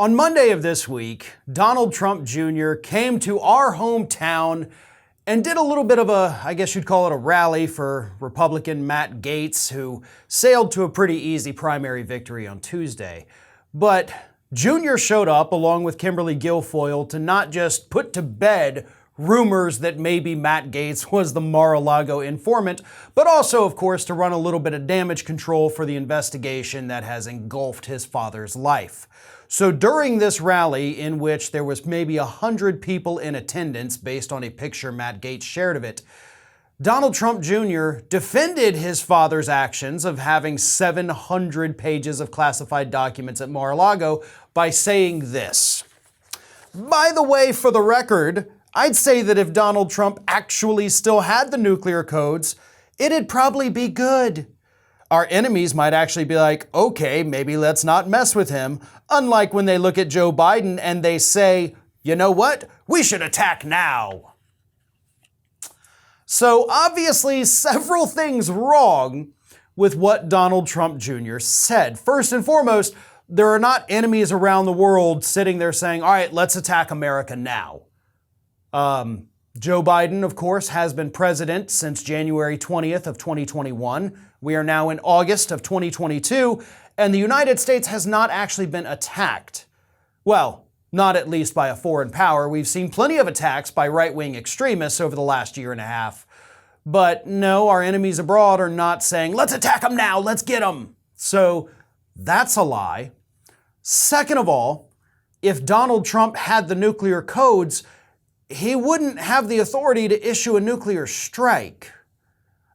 On Monday of this week, Donald Trump Jr. came to our hometown and did a little bit of a, I guess you'd call it a rally for Republican Matt Gaetz, who sailed to a pretty easy primary victory on Tuesday. But Jr. showed up along with Kimberly Guilfoyle to not just put to bed rumors that maybe Matt Gaetz was the Mar-a-Lago informant, but also, of course, to run a little bit of damage control for the investigation that has engulfed his father's life. So during this rally, in which there was maybe 100 people in attendance based on a picture Matt Gaetz shared of it, Donald Trump Jr. defended his father's actions of having 700 pages of classified documents at Mar-a-Lago by saying this. By the way, for the record, I'd say that if Donald Trump actually still had the nuclear codes, it'd probably be good. Our enemies might actually be like, okay, maybe let's not mess with him. Unlike when they look at Joe Biden and they say, you know what? We should attack now. So obviously several things wrong with what Donald Trump Jr. said. First and foremost, there are not enemies around the world sitting there saying, all right, let's attack America now. Joe Biden, of course, has been president since January 20th of 2021. We are now in August of 2022, and the United States has not actually been attacked. Well, not at least by a foreign power. We've seen plenty of attacks by right-wing extremists over the last year and a half. But no, our enemies abroad are not saying, let's attack them now, let's get them. So that's a lie. Second of all, if Donald Trump had the nuclear codes, he wouldn't have the authority to issue a nuclear strike.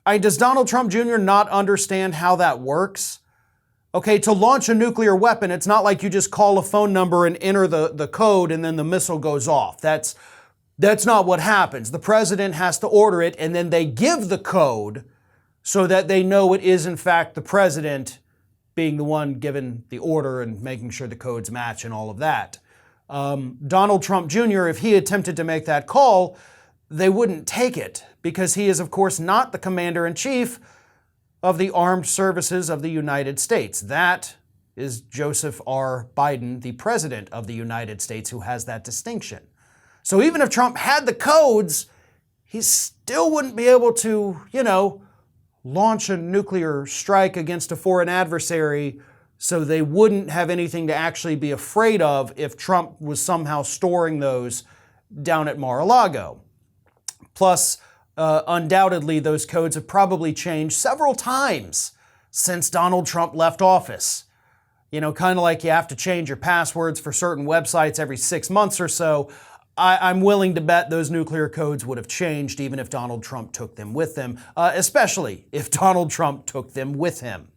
Does Donald Trump Jr. not understand how that works? Okay, to launch a nuclear weapon, it's not like you just call a phone number and enter the code and then the missile goes off. That's not what happens. The president has to order it and then they give the code so that they know it is in fact the president being the one giving the order and making sure the codes match and all of that. Donald Trump Jr., if he attempted to make that call, they wouldn't take it because he is, of course, not the commander-in-chief of the armed services of the United States. That is Joseph R. Biden, the president of the United States, who has that distinction. So even if Trump had the codes, he still wouldn't be able to, launch a nuclear strike against a foreign adversary, so they wouldn't have anything to actually be afraid of if Trump was somehow storing those down at Mar-a-Lago. Plus, undoubtedly, those codes have probably changed several times since Donald Trump left office. Kind of like you have to change your passwords for certain websites every 6 months or so. I'm willing to bet those nuclear codes would have changed even if Donald Trump took them with him, especially if Donald Trump took them with him.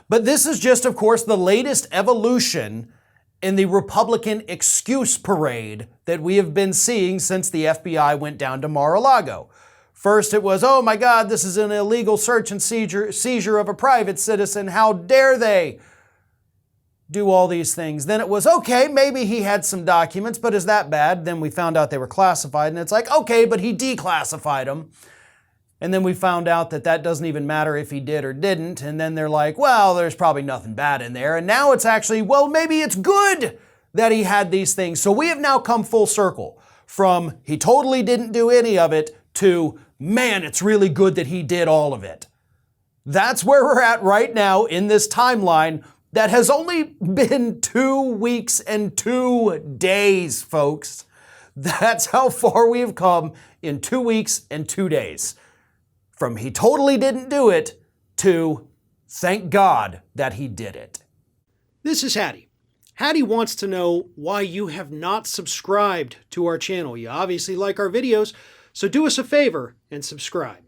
But this is just, of course, the latest evolution in the Republican excuse parade that we have been seeing since the FBI went down to Mar-a-Lago. First it was, oh my God, this is an illegal search and seizure of a private citizen. How dare they do all these things? Then it was, okay, maybe he had some documents, but is that bad? Then we found out they were classified, and it's like, okay, but he declassified them. And then we found out that that doesn't even matter if he did or didn't. And then they're like, well, there's probably nothing bad in there. And now it's actually, well, maybe it's good that he had these things. So we have now come full circle from he totally didn't do any of it to, man, it's really good that he did all of it. That's where we're at right now in this timeline that has only been 2 weeks and 2 days, folks. That's how far we've come in 2 weeks and 2 days. From he totally didn't do it to thank God that he did it. This is Hattie. Hattie wants to know why you have not subscribed to our channel. You obviously like our videos, so do us a favor and subscribe.